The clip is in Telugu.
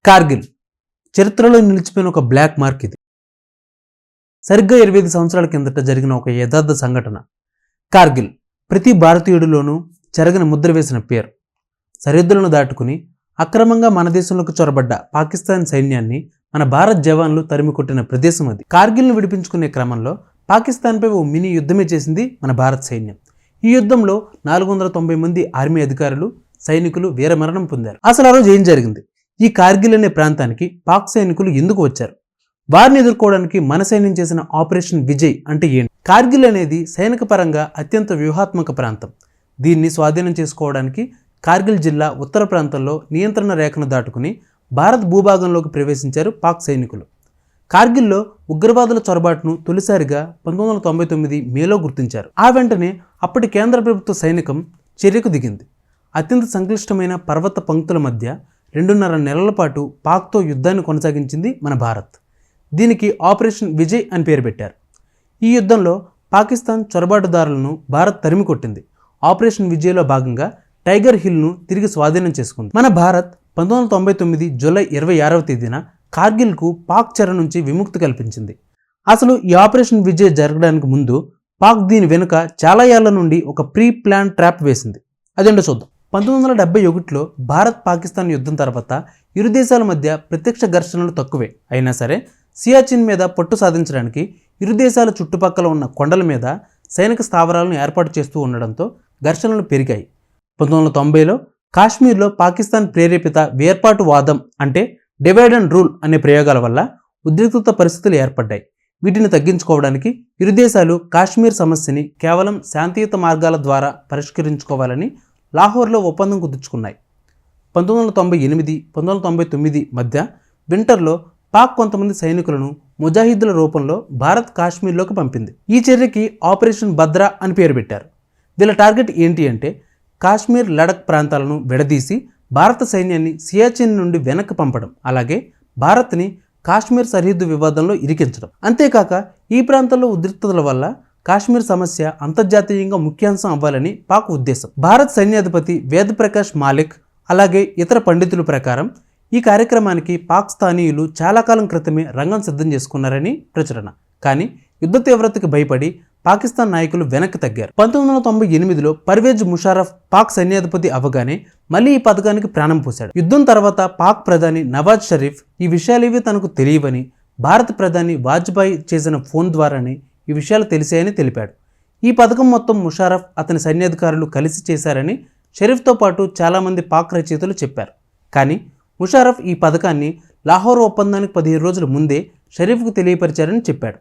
కార్గిల్ చరిత్రలో నిలిచిపోయిన ఒక బ్లాక్ మార్క్ ఇది. సరిగ్గా 25 సంవత్సరాల కిందట జరిగిన ఒక యథార్థ సంఘటన. కార్గిల్ ప్రతి భారతీయుడిలోనూ చెరగని ముద్ర వేసిన పేరు. సరిహద్దులను దాటుకుని అక్రమంగా మన దేశంలోకి చొరబడ్డ పాకిస్తాన్ సైన్యాన్ని మన భారత్ జవాన్లు తరిమి కొట్టిన ప్రదేశం అది. కార్గిల్ను విడిపించుకునే క్రమంలో పాకిస్తాన్పై ఓ మినీ యుద్ధమే చేసింది మన భారత సైన్యం. ఈ యుద్ధంలో 490 మంది ఆర్మీ అధికారులు, సైనికులు వీరమరణం పొందారు. అసలు ఆ రోజు ఏం జరిగింది? ఈ కార్గిల్ అనే ప్రాంతానికి పాక్ సైనికులు ఎందుకు వచ్చారు? వారిని ఎదుర్కోవడానికి మన సైన్యం చేసిన ఆపరేషన్ విజయ్ అంటే ఏంటి? కార్గిల్ అనేది సైనిక పరంగా అత్యంత వ్యూహాత్మక ప్రాంతం. దీన్ని స్వాధీనం చేసుకోవడానికి కార్గిల్ జిల్లా ఉత్తర ప్రాంతంలో నియంత్రణ రేఖను దాటుకుని భారత్ భూభాగంలోకి ప్రవేశించారు పాక్ సైనికులు. కార్గిల్లో ఉగ్రవాదుల చొరబాటును తొలిసారిగా 1999 మేలో గుర్తించారు. ఆ వెంటనే అప్పటి కేంద్ర ప్రభుత్వ సైనికం చర్యకు దిగింది. అత్యంత సంక్లిష్టమైన పర్వత పంక్తుల మధ్య 2.5 నెలల పాటు పాక్తో యుద్ధాన్ని కొనసాగించింది మన భారత్. దీనికి ఆపరేషన్ విజయ్ అని పేరు పెట్టారు. ఈ యుద్ధంలో పాకిస్తాన్ చొరబాటుదారులను భారత్ తరిమి కొట్టింది. ఆపరేషన్ విజయ్లో భాగంగా టైగర్ హిల్ను తిరిగి స్వాధీనం చేసుకుంది. మన భారత్ 1999 జూలై 26వ తేదీన కార్గిల్కు పాక్ చెర నుంచి విముక్తి కల్పించింది. అసలు ఈ ఆపరేషన్ విజయ్ జరగడానికి ముందు పాక్ దీని వెనుక చాలా ఏళ్ల నుండి ఒక ప్రీ ప్లాన్ ట్రాప్ వేసింది. అదేంటో చూద్దాం. 1971లో భారత్ పాకిస్తాన్ యుద్ధం తర్వాత ఇరు దేశాల మధ్య ప్రత్యక్ష ఘర్షణలు తక్కువే అయినా సరే సియాచిన్ మీద పట్టు సాధించడానికి ఇరు దేశాల చుట్టుపక్కల ఉన్న కొండల మీద సైనిక స్థావరాలను ఏర్పాటు చేస్తూ ఉండడంతో ఘర్షణలు పెరిగాయి. 1990లో కాశ్మీర్లో పాకిస్తాన్ ప్రేరేపిత వేర్పాటు వాదం అంటే డివైడ్ అండ్ రూల్ అనే ప్రయోగాల వల్ల ఉద్రిక్తత పరిస్థితులు ఏర్పడ్డాయి. వీటిని తగ్గించుకోవడానికి ఇరు దేశాలు కాశ్మీర్ సమస్యని కేవలం శాంతియుత మార్గాల ద్వారా పరిష్కరించుకోవాలని లాహోర్లో ఒప్పందం కుదుర్చుకున్నాయి. 1998, 1999 మధ్య వింటర్లో పాక్ కొంతమంది సైనికులను ముజాహిద్ల రూపంలో భారత్ కాశ్మీర్లోకి పంపింది. ఈ చర్యకి ఆపరేషన్ భద్రా అని పేరు పెట్టారు. వీళ్ళ టార్గెట్ ఏంటి అంటే కాశ్మీర్, లడక్ ప్రాంతాలను విడదీసి భారత సైన్యాన్ని సియాచిన్ నుండి వెనక్కి పంపడం, అలాగే భారత్ని కాశ్మీర్ సరిహద్దు వివాదంలో ఇరికించడం. అంతేకాక ఈ ప్రాంతంలో ఉద్రిక్తతల వల్ల కాశ్మీర్ సమస్య అంతర్జాతీయంగా ముఖ్యాంశం అవ్వాలని పాక్ ఉద్దేశం. భారత్ సైన్యాధిపతి వేద్ ప్రకాష్ మాలిక్ అలాగే ఇతర పండితుల ప్రకారం ఈ కార్యక్రమానికి పాక్ స్థానీయులు చాలా కాలం క్రితమే రంగం సిద్ధం చేసుకున్నారని ప్రచురణ. కానీ యుద్ధ తీవ్రతకి భయపడి పాకిస్తాన్ నాయకులు వెనక్కి తగ్గారు. 1998లో పర్వేజ్ ముషారఫ్ పాక్ సైన్యాధిపతి అవ్వగానే మళ్ళీ ఈ పథకానికి ప్రాణం పోశాడు. యుద్ధం తర్వాత పాక్ ప్రధాని నవాజ్ షరీఫ్ ఈ విషయాలేవి తనకు తెలియవని, భారత ప్రధాని వాజ్పేయి చేసిన ఫోన్ ద్వారానే ఈ విషయాలు తెలిసాయని తెలిపాడు. ఈ పథకం మొత్తం ముషారఫ్ అతని సైన్యాధికారులు కలిసి చేశారని షరీఫ్తో పాటు చాలామంది పాక్ రచయితలు చెప్పారు. కానీ ముషారఫ్ ఈ పథకాన్ని లాహోర్ ఒప్పందానికి 15 రోజుల ముందే షరీఫ్కు తెలియపరిచారని చెప్పాడు.